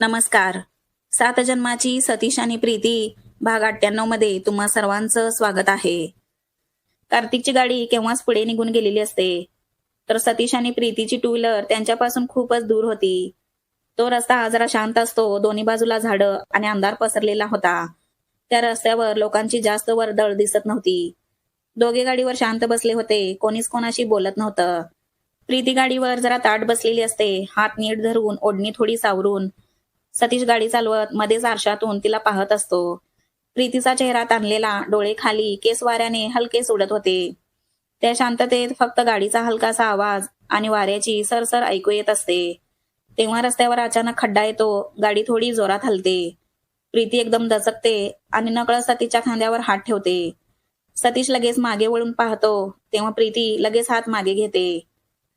नमस्कार. सात जन्माची सतीश आणि प्रीती भाग 98 मध्ये तुम्हा सर्वांचं स्वागत आहे. कार्तिकची गाडी केव्हाच पुढे निघून गेलेली असते, तर सतीश आणि प्रीतीची टू व्हीलर त्यांच्यापासून खूपच दूर होती. तो रस्ता हा जरा शांत असतो, दोन्ही बाजूला झाडं आणि अंधार पसरलेला होता. त्या रस्त्यावर लोकांची जास्त वर्दळ दिसत नव्हती. दोघे गाडीवर शांत बसले होते, कोणीच कोणाशी बोलत नव्हतं. प्रीती गाडीवर जरा ताठ बसलेली असते, हात नीट धरून, ओढणी थोडी सावरून. सतीश गाडी चालवत मध्येच आरशातून तिला पाहत असतो. प्रीतीचा चेहरा ताणलेला, डोळे खाली, केस वाऱ्याने हलके सोडत होते. त्या शांततेत फक्त गाडीचा हलकासा आवाज आणि वाऱ्याची सरसर ऐकू येत असते. तेव्हा रस्त्यावर अचानक खड्डा येतो, गाडी थोडी जोरात हलते. प्रीती एकदम दचकते आणि नकळत सतीशच्या खांद्यावर हात ठेवते. सतीश लगेच मागे वळून पाहतो, तेव्हा प्रीती लगेच हात मागे घेते.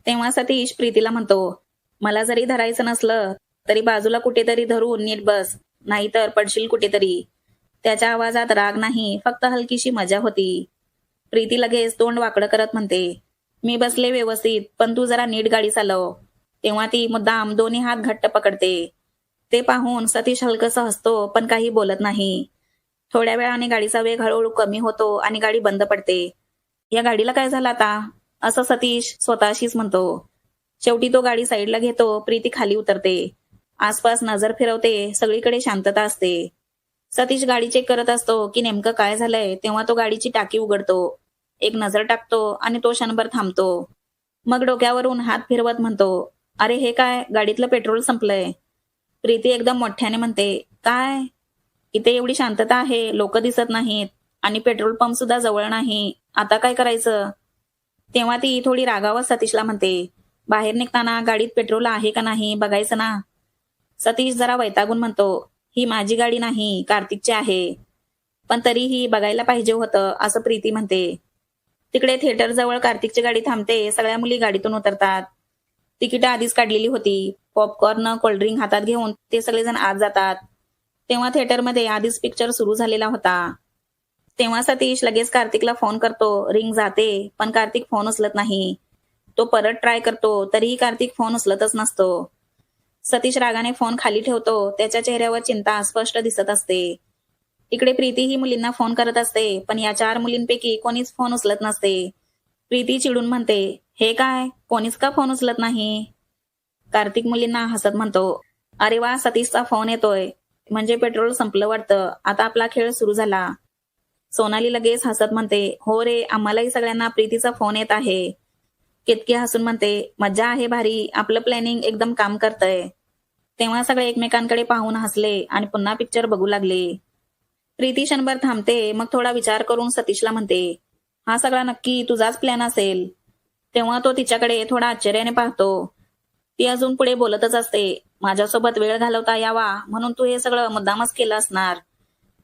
तेव्हा सतीश प्रीतीला म्हणतो, मला जरी धरायचं नसलं तरी बाजूला कुठेतरी धरून नीट बस, नाहीतर पडशील कुठेतरी. त्याच्या आवाजात राग नाही, फक्त हलकीशी मजा होती. प्रीती लगेच तोंड वाकडं करत म्हणते, मी बसले व्यवस्थित, पण तू जरा नीट गाडी चालव. तेव्हा ती मुद्दाम दोन्ही हात घट्ट पकडते. ते पाहून सतीश हलकसं हसतो, पण काही बोलत नाही. थोड्या वेळाने गाडीचा वेग हळूहळू कमी होतो आणि गाडी बंद पडते. या गाडीला काय झालं आता, असं सतीश स्वतःशीच म्हणतो. शेवटी तो गाडी साईडला घेतो. प्रीती खाली उतरते. आसपास नजर फिरवते, सगळीकडे शांतता असते. सतीश गाडी चेक करत असतो की नेमकं काय झालंय. तेव्हा तो गाडीची टाकी उघडतो, एक नजर टाकतो आणि तो क्षणभर थांबतो. मग डोक्यावरून हात फिरवत म्हणतो, अरे हे काय, गाडीतलं पेट्रोल संपलंय. प्रीती एकदम मोठ्याने म्हणते, काय? इथे एवढी शांतता आहे, लोक दिसत नाहीत आणि पेट्रोल पंप सुद्धा जवळ नाही, आता काय करायचं? तेव्हा ती थोडी रागावत सतीशला म्हणते, बाहेर निघताना गाडीत पेट्रोल आहे का नाही बघायचं ना. सतीश जरा वैतागून म्हणतो, ही माझी गाडी नाही, कार्तिकची आहे. पण तरीही बघायला पाहिजे होतं, असं प्रीती म्हणते. तिकडे थिएटर जवळ कार्तिकची गाडी थांबते. सगळ्या मुली गाडीतून उतरतात. तिकीट आधीच काढलेली होती. पॉपकॉर्न, कोल्ड्रिंक हातात घेऊन ते सगळेजण आत जातात. तेव्हा थिएटरमध्ये आधीच पिक्चर सुरू झालेला होता. तेव्हा सतीश लगेच कार्तिकला फोन करतो. रिंग जाते, पण कार्तिक फोन उचलत नाही. तो परत ट्राय करतो, तरीही कार्तिक फोन उचलतच नसतो. सतीश रागाने फोन खाली ठेवतो. त्याच्या चेहऱ्यावर चिंता स्पष्ट दिसत असते. इकडे प्रीती ही मुलींना फोन करत असते, पण या 4 मुलींपैकी कोणीच फोन उचलत नसते. प्रीती चिडून म्हणते, हे काय, कोणीच का फोन उचलत नाही? कार्तिक मुलींना हसत म्हणतो, अरे वा, सतीशचा फोन येतोय, म्हणजे पेट्रोल संपलं वाटतं, आता आपला खेळ सुरू झाला. सोनाली लगेच हसत म्हणते, हो रे, आम्हालाही सगळ्यांना प्रीतीचा फोन येत आहे. केतकी हसून म्हणते, मज्जा आहे भारी, आपलं प्लॅनिंग एकदम काम करतंय. तेव्हा सगळे एकमेकांकडे पाहून हसले आणि पुन्हा पिक्चर बघू लागले. प्रीती क्षणभर थांबते, मग थोडा विचार करून सतीशला म्हणते, हा सगळा नक्की तुझाच प्लॅन असेल. तेव्हा तो तिच्याकडे थोडा आश्चर्याने पाहतो. ती अजून पुढे बोलतच असते, माझ्यासोबत वेळ घालवता यावा म्हणून तू हे सगळं मुद्दामच केलं असणार.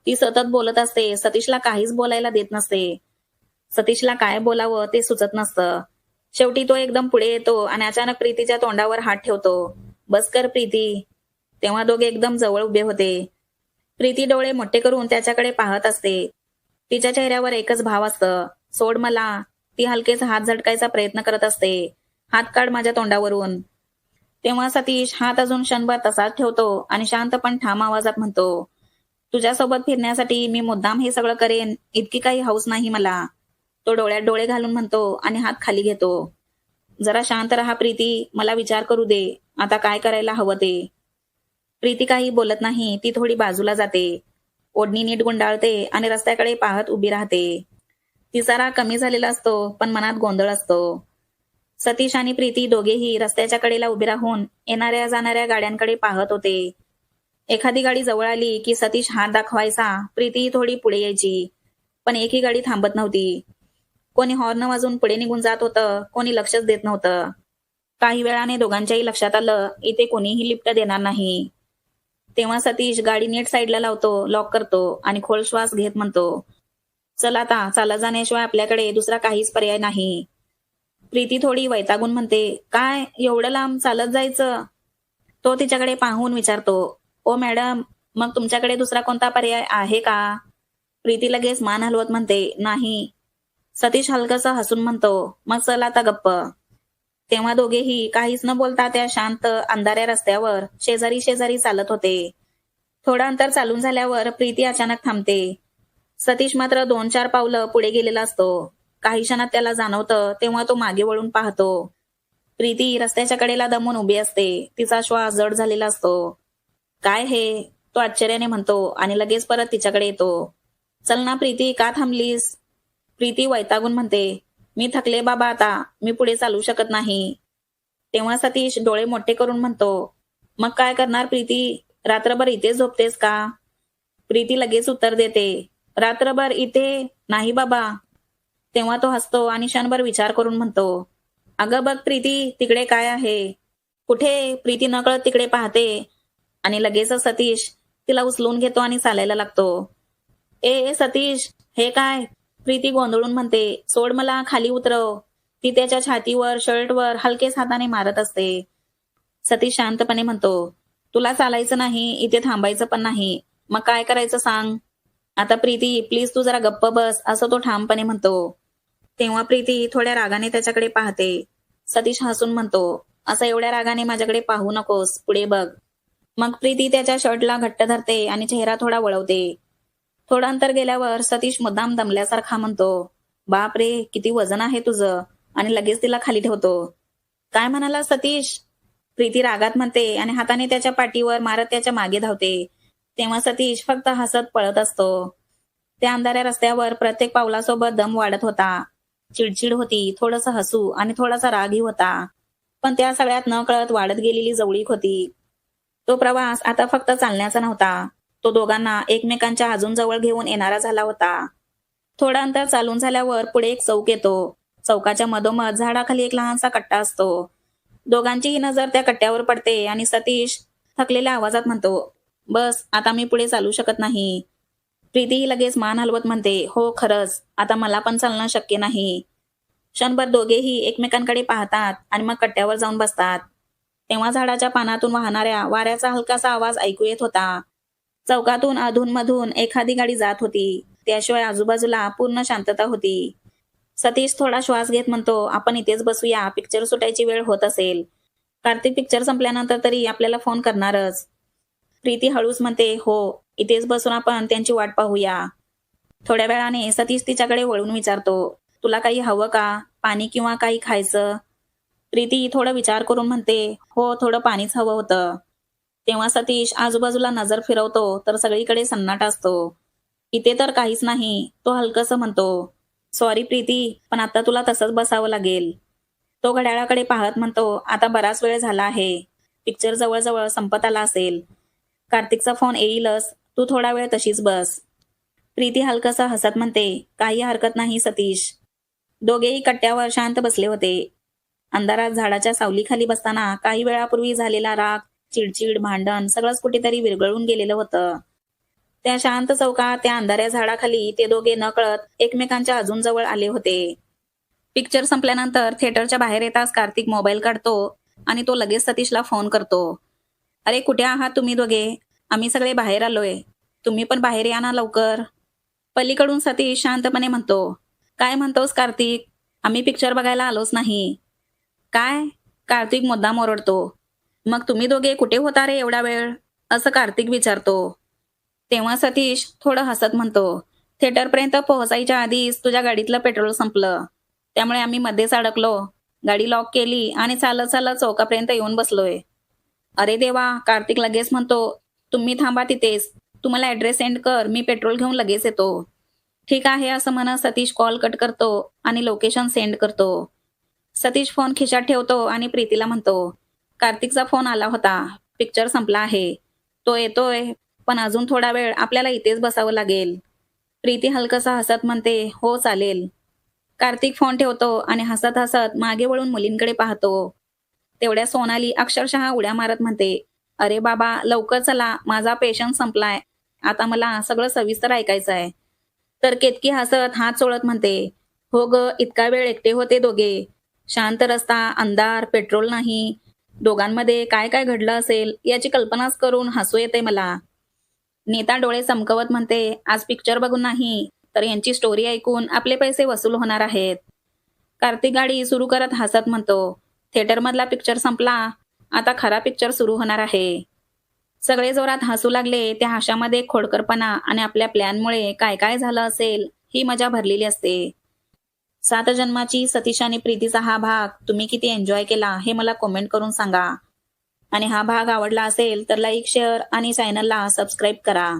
ती सतत बोलत असते, सतीशला काहीच बोलायला देत नसते. सतीशला काय बोलावं ते सुचत नसतं. शेवटी तो एकदम पुढे येतो आणि अचानक प्रीतीच्या तोंडावर हात ठेवतो. बस कर प्रीती. तेव्हा दोघे एकदम जवळ उभे होते. प्रीती डोळे मोठे करून त्याच्याकडे पाहत असते. तिच्या चेहऱ्यावर एकच भाव असतं, सोड मला. ती हलकेच हात झटकायचा प्रयत्न करत असते. हात काढ माझ्या तोंडावरून. तेव्हा सतीश हात अजून क्षणभर तसाच ठेवतो आणि शांत पण ठाम आवाजात म्हणतो, तुझ्यासोबत फिरण्यासाठी मी मुद्दाम हे सगळं करेन, इतकी काही हौस नाही मला. तो डोळ्यात डोळे घालून म्हणतो आणि हात खाली घेतो. जरा शांत रहा प्रीती, मला विचार करू दे, आता काय करायला हवं ते. प्रीती काही बोलत नाही. ती थोडी बाजूला जाते, ओढणी नीट गुंडाळते आणि रस्त्याकडे पाहत उभी राहते. तिचा राग कमी झालेला असतो, पण मनात गोंधळ असतो. सतीश आणि प्रीती दोघेही रस्त्याच्या कडेला उभे राहून येणाऱ्या जाणाऱ्या गाड्यांकडे पाहत होते. एखादी गाडी जवळ आली की सतीश हात दाखवायचा, प्रीती थोडी पुढे यायची, पण एकही गाडी थांबत नव्हती. कोणी हॉर्न वाजून पुढे निघून जात होतं, कोणी लक्षच देत नव्हतं. काही वेळाने दोघांच्याही लक्षात आलं, इथे कोणीही लिफ्ट देणार नाही. तेव्हा सतीश गाडी नीट साईडला लावतो, लॉक करतो आणि खोल श्वास घेत म्हणतो, चल आता, चालत जाण्याशिवाय आपल्याकडे दुसरा काहीच पर्याय नाही. प्रीती थोडी वैतागून म्हणते, काय एवढं लांब चालत जायचं? तो तिच्याकडे पाहून विचारतो, ओ मॅडम, मग तुमच्याकडे दुसरा कोणता पर्याय आहे का? प्रीती लगेच मान हलवत म्हणते, नाही. सतीश हलकसं हसून म्हणतो, मग चल आता गप्प. तेव्हा दोघेही काहीच न बोलता त्या शांत अंधाऱ्या रस्त्यावर शेजारी शेजारी चालत होते. थोडं अंतर चालून झाल्यावर प्रीती अचानक थांबते. सतीश मात्र 2-4 पावलं पुढे गेलेला असतो. काही क्षणात त्याला जाणवतं तेव्हा तो मागे वळून पाहतो. प्रीती रस्त्याच्या कडेला दमून उभी असते. तिचा श्वास जड झालेला असतो. काय हे? तो आश्चर्याने म्हणतो आणि लगेच परत तिच्याकडे येतो. चल ना प्रीती, का थांबलीस? प्रीती वैतागून म्हणते, मी थकले बाबा आता, मी पुढे चालू शकत नाही. तेव्हा सतीश डोळे मोठे करून म्हणतो, मग काय करणार प्रीती? रात्रभर इथे झोपतेस का? प्रीती लगेच उत्तर देते, रात्रभर इथे नाही बाबा. तेव्हा तो हसतो आणि क्षणभर विचार करून म्हणतो, अगं बघ प्रीती, तिकडे काय आहे? कुठे? प्रीती नकळत तिकडे पाहते आणि लगेचच सतीश तिला उचलून घेतो आणि चालायला लागतो. ए सतीश, हे काय? प्रीती गोंधळून म्हणते, सोड मला, खाली उतरव. ती त्याच्या छातीवर शर्टवर हलकेच हाताने मारत असते. सतीश शांतपणे म्हणतो, तुला चालायचं नाही, इथे थांबायचं पण नाही, मग काय करायचं सांग? आता प्रीती प्लीज तू जरा गप्प बस, असं तो ठामपणे म्हणतो. तेव्हा प्रीती थोड्या रागाने त्याच्याकडे पाहते. सतीश हसून म्हणतो, असं एवढ्या रागाने माझ्याकडे पाहू नकोस, पुढे बघ. मग प्रीती त्याच्या शर्टला घट्ट धरते आणि चेहरा थोडा वळवते. थोडं अंतर गेल्यावर सतीश मुद्दाम दमल्यासारखा म्हणतो, बाप रे, किती वजन आहे तुझं, आणि लगेच तिला खाली ठेवतो. काय म्हणाला सतीश? प्रीती रागात म्हणते आणि हाताने त्याच्या पाठीवर मारत त्याच्या मागे धावते. तेव्हा सतीश फक्त हसत पळत असतो. त्या अंधाऱ्या रस्त्यावर प्रत्येक पावलासोबत दम वाढत होता. चिडचिड होती, थोडंसं हसू आणि थोडासा रागही होता. पण त्या सगळ्यात न कळत वाढत गेलेली जवळीक होती. तो प्रवास आता फक्त चालण्याचा नव्हता, तो दोघांना एकमेकांच्या अजून जवळ घेऊन येणारा झाला होता. थोडं अंतर चालून झाल्यावर पुढे एक चौक येतो. चौकाच्या मधोमध झाडाखाली एक लहानसा कट्टा असतो. दोघांचीही नजर त्या कट्ट्यावर पडते आणि सतीश थकलेल्या आवाजात म्हणतो, बस, आता मी पुढे चालू शकत नाही. प्रीती लगेच मान हलवत म्हणते, हो खरंच, आता मला पण चालणं शक्य नाही. क्षणभर दोघेही एकमेकांकडे पाहतात आणि मग कट्ट्यावर जाऊन बसतात. तेव्हा झाडाच्या पानातून वाहणाऱ्या वाऱ्याचा हलकासा आवाज ऐकू येत होता. चौकातून अधूनमधून एखादी गाडी जात होती. त्याशिवाय आजूबाजूला पूर्ण शांतता होती. सतीश थोडा श्वास घेत म्हणतो, आपण इथेच बसूया, पिक्चर सुटायची वेळ होत असेल. कार्तिक पिक्चर संपल्यानंतर तरी आपल्याला फोन करणारच. प्रीती हळूच म्हणते, हो, इथेच बसून आपण त्यांची वाट पाहूया. थोड्या वेळाने सतीश तिच्याकडे वळून विचारतो, तुला काही हवं का? पाणी किंवा काही खायचं? प्रीती थोडा विचार करून म्हणते, हो, थोडं पाणीच हवं होतं. तेव्हा सतीश आजूबाजूला नजर फिरवतो तर सगळीकडे सन्नाटा असतो. इथे तर काहीच नाही, तो हलकसं म्हणतो. सॉरी प्रीती, पण आता तुला तसंच बसावं लागेल. तो घड्याळाकडे पाहत म्हणतो, आता बराच वेळ झाला आहे. पिक्चर जवळजवळ संपत आला असेल. कार्तिकचा फोन येईलच, तू थोडा वेळ तशीच बस. प्रीती हलकसं हसत म्हणते, काही हरकत नाही सतीश. दोघेही कट्ट्यावर शांत बसले होते. अंधारात झाडाच्या सावलीखाली बसताना काही वेळापूर्वी झालेला राग, चिडचिड, भांडण सगळंच कुठेतरी विरघळून गेलेलं होतं. त्या शांत चौकात त्या अंधाऱ्या झाडाखाली ते दोघे नकळत एकमेकांच्या अजून जवळ आले होते. पिक्चर संपल्यानंतर थिएटरच्या बाहेर येताच कार्तिक मोबाईल काढतो आणि तो लगेच सतीशला फोन करतो. अरे कुठे आहात तुम्ही दोघे? आम्ही सगळे बाहेर आलोय. तुम्ही पण बाहेर या ना लवकर. पलीकडून सतीश शांतपणे म्हणतो, काय म्हणतोस कार्तिक? आम्ही पिक्चर बघायला आलोच नाही. काय? कार्तिक मुद्दाम ओरडतो. मग तुम्ही दोघे कुठे होता रे एवढा वेळ? असं कार्तिक विचारतो. तेव्हा सतीश थोडं हसत म्हणतो, थिएटरपर्यंत पोहोचायच्या आधीच तुझ्या गाडीतलं पेट्रोल संपलं. त्यामुळे आम्ही मध्येच अडकलो. गाडी लॉक केली आणि चालत चालत चौकापर्यंत येऊन बसलोय. अरे देवा, कार्तिक लगेच म्हणतो, तुम्ही थांबा तिथेच. तुम्हाला ॲड्रेस सेंड कर, मी पेट्रोल घेऊन लगेच येतो. ठीक आहे असं म्हणत सतीश कॉल कट करतो आणि लोकेशन सेंड करतो. सतीश फोन खिशात ठेवतो आणि प्रीतीला म्हणतो, कार्तिकचा फोन आला होता. पिक्चर संपला आहे. तो येतोय, पण अजून थोडा वेळ आपल्याला इथेच बसावं लागेल. प्रीती हलकसा हसत म्हणते, हो चालेल. कार्तिक फोन ठेवतो आणि हसत हसत मागे वळून मुलींकडे पाहतो. तेवढ्या सोनाली अक्षरशः उड्या मारत म्हणते, अरे बाबा लवकर चला, माझा पेशन्स संपलाय. आता मला सगळं सविस्तर ऐकायचं आहे. तर केतकी हसत हात चोळत म्हणते, हो ग, इतका वेळ एकटे होते दोघे. शांत रस्ता, अंधार, पेट्रोल नाही. दोघांमध्ये काय काय घडलं असेल याची कल्पनाच करून हसू येते मला. नीता डोळे चमकवत म्हणते, आज पिक्चर बघून नाही तर यांची स्टोरी ऐकून आपले पैसे वसूल होणार आहेत. कार्तिक गाडी सुरू करत हसत म्हणतो, थिएटरमधला पिक्चर संपला, आता खरा पिक्चर सुरू होणार आहे. सगळे जोरात हसू लागले. त्या हास्यामध्ये खोडकरपणा आणि आपल्या प्लॅनमुळे काय काय झालं असेल ही मजा भरलेली असते. 7 जन्माची सतीश आणि प्रीतीचा हा भाग तुम्ही किती एन्जॉय केला हे मला कमेंट करून सांगा. आणि हा भाग आवडला असेल तर लाईक, शेअर आणि चॅनलला सबस्क्राईब करा.